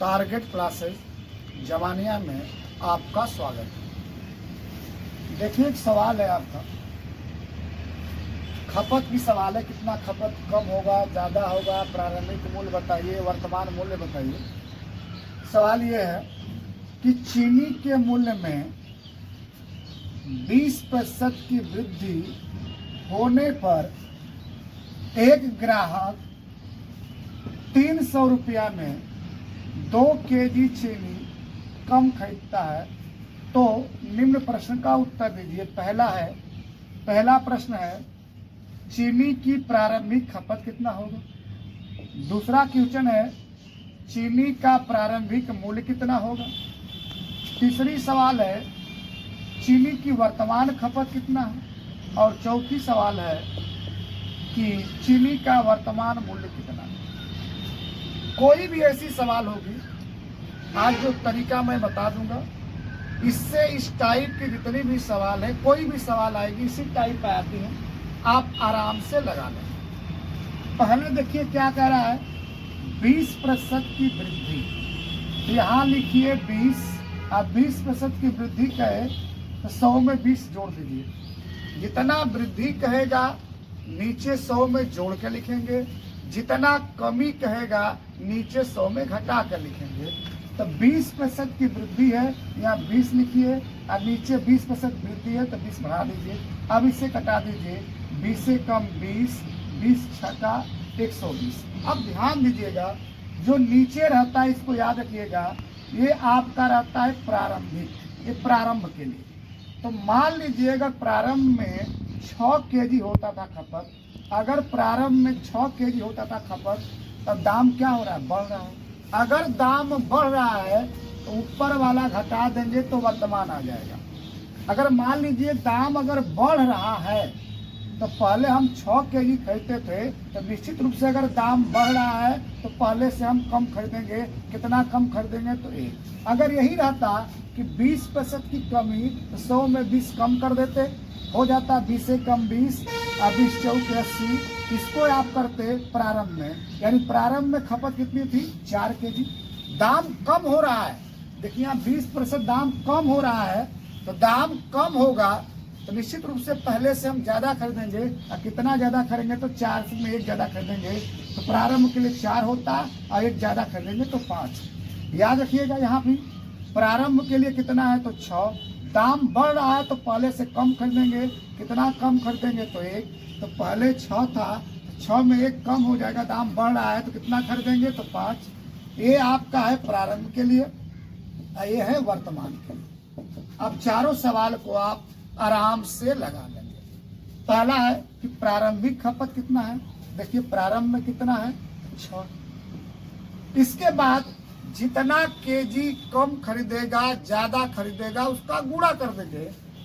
Target classes जवानिया में आपका स्वागत है। देखिए, एक सवाल है आपका, खपत की सवाल है, कितना खपत कम होगा, ज़्यादा होगा, प्रारंभिक मूल्य बताइए, वर्तमान मूल्य बताइए। सवाल ये है कि चीनी के मूल्य में 20% की वृद्धि होने पर एक ग्राहक 300 रुपया में 2 केजी चीनी कम खरीदता है तो निम्न प्रश्न का उत्तर दीजिए। पहला प्रश्न है, चीनी की प्रारंभिक खपत कितना होगा। दूसरा क्वेश्चन है, चीनी का प्रारंभिक मूल्य कितना होगा। तीसरी सवाल है, चीनी की वर्तमान खपत कितना है। और चौथी सवाल है कि चीनी का वर्तमान मूल्य कितना है। कोई भी ऐसी सवाल होगी, आज जो तरीका मैं बता दूंगा, इससे इस टाइप के जितने भी सवाल है, कोई भी सवाल आएगी इसी टाइप पे आती है, आप आराम से लगा लें। पहले देखिए क्या कह रहा है, 20% की वृद्धि। यहाँ लिखिए 20, अब 20% की वृद्धि कहे तो 100 में 20 जोड़ दीजिए। जितना वृद्धि कहेगा नीचे 100 में जोड़ के लिखेंगे, जितना कमी कहेगा नीचे 100 में घटा कर लिखेंगे। तो 20% की वृद्धि है, यहाँ 20 लिखिए, और नीचे 20% वृद्धि है तो 20 बढ़ा दीजिए। अब इसे कटा दीजिए, 20 से कम 20, 20 छक्का 120। अब ध्यान दीजिएगा, जो नीचे रहता है इसको याद रखिएगा, ये आपका रहता है प्रारंभिक, ये प्रारंभ के लिए। तो मान लीजिएगा प्रारंभ में 6 केजी होता था खपत, अगर प्रारंभ में 6 केजी होता था खपत, तब दाम क्या हो रहा है, बढ़ रहा है। अगर दाम बढ़ रहा है तो ऊपर वाला घटा देंगे तो वर्तमान आ जाएगा। अगर मान लीजिए दाम अगर बढ़ रहा है तो पहले हम 6 केजी खरीदते थे, तो निश्चित रूप से अगर दाम बढ़ रहा है तो पहले से हम कम खरीदेंगे। कितना कम खरीदेंगे, तो 1। अगर यही रहता कि 20% की कमी, तो 100 में 20 कम कर देते, हो जाता 20 से कम 20, और 20 चौक 80। इसको आप करते प्रारंभ में, यानी प्रारंभ में खपत कितनी थी, 4 केजी। दाम कम हो रहा है, देखिए यहाँ 20% दाम कम हो रहा है, तो दाम कम होगा तो निश्चित रूप से पहले से हम ज़्यादा खरीदेंगे। और कितना ज़्यादा खरीदेंगे, तो 4 में 1 ज़्यादा खरीदेंगे, तो प्रारंभ के लिए 4 होता, और 1 ज़्यादा खरीदेंगे तो 5। याद रखिएगा, यहाँ भी प्रारंभ के लिए कितना है, तो 6। दाम बढ़ रहा है तो पहले से कम खरीदेंगे, कितना कम खरीदेंगे, तो 1। तो पहले 6 था, तो 6 में 1 कम हो जाएगा, दाम बढ़ रहा है तो कितना खरीदेंगे, तो 5। ये आपका है प्रारंभ के लिए, ये है वर्तमान के लिए। अब चारों सवाल को आप आराम से लगा लेंगे। पहला है कि प्रारंभिक खपत कितना है, देखिए प्रारंभ में कितना है, 6। इसके बाद जितना केजी कम खरीदेगा, ज्यादा खरीदेगा, उसका गुणा कर देंगे।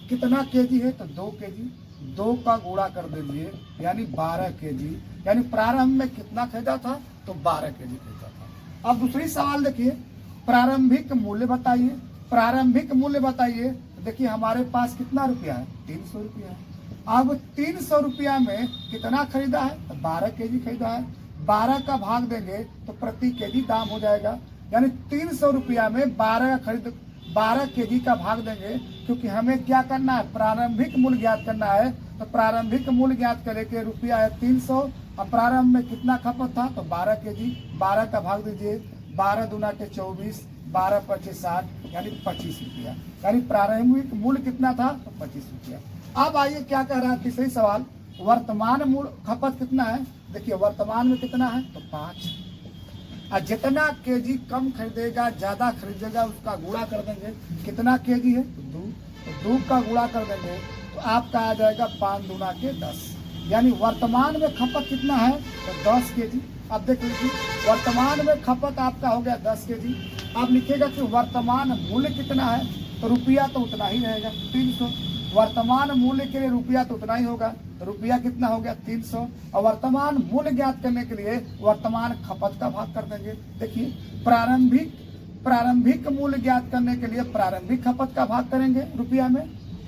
कितना केजी है, तो 2 केजी, 2 का गुणा कर दीजिए, यानी 12 केजी। यानी प्रारंभ में कितना खरीदा था, तो 12 केजी खरीदा था। अब दूसरी सवाल देखिए, प्रारंभिक मूल्य बताइए। प्रारंभिक मूल्य बताइए, देखिए हमारे पास कितना रुपया है, 300 रुपया है। अब 300 रुपया में कितना खरीदा है, तो 12 केजी खरीदा है। 12 का भाग देंगे तो प्रति केजी दाम हो जाएगा, यानी 300 रुपया में 12 केजी का भाग देंगे, क्योंकि हमें क्या करना है, प्रारंभिक मूल्य ज्ञात करना है। तो प्रारंभिक मूल्य ज्ञात करे के रुपया है 300, और प्रारंभ में कितना खपत था, तो 12 केजी। 12 का भाग दीजिए, 12 दूना के 24, 12 पच्चीस 60, यानी 25 रुपया। यानी प्रारंभिक मूल्य कितना था, तो 25 रुपया। अब आइए क्या कह रहा है, तीसरी सवाल, वर्तमान मूल्य खपत कितना है। देखिए वर्तमान में कितना है, तो 5। और जितना केजी कम खरीदेगा, ज्यादा खरीदेगा, उसका गुणा कर देंगे। कितना केजी है, तो 2। तो 2 का गुणा कर देंगे तो आपका आ जाएगा 5 दूना के 10। यानी वर्तमान में खपत कितना है, तो 10 केजी। अब देख लीजिए, वर्तमान में खपत आपका हो गया 10 केजी। आप लिखिएगा कि वर्तमान मूल्य कितना है, तो रुपया तो उतना ही रहेगा, 300। वर्तमान मूल्य के लिए रुपया तो उतना ही होगा, तो रुपया कितना हो गया, 300। और वर्तमान मूल्य ज्ञात करने के लिए वर्तमान खपत का भाग कर देंगे। देखिए प्रारंभिक मूल्य ज्ञात करने के लिए प्रारंभिक खपत का भाग करेंगे रुपया में,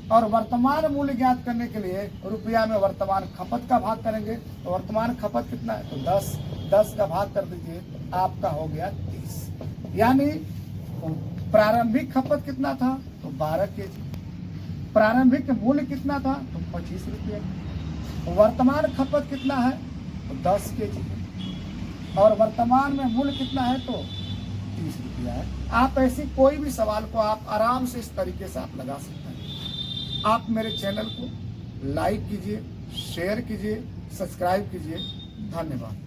और वर्तमान मूल्य ज्ञात करने के लिए रुपया में वर्तमान खपत का भाग करेंगे। तो वर्तमान खपत कितना है, तो 10 का भाग कर दीजिए, आपका हो गया 30। यानी प्रारंभिक खपत कितना था? तो 12 केजी। प्रारंभिक मूल्य कितना था? तो 25 रुपये। वर्तमान खपत कितना है? तो 10 केजी है। और वर्तमान में मूल्य कितना है? तो 30 रुपया है। आप ऐसी कोई भी सवाल को आप आराम से इस तरीके से आप लगा सकते हैं। आप मेरे चैनल को लाइक कीजिए, शेयर कीजिए, सब्सक्राइब कीजिए। धन्यवाद।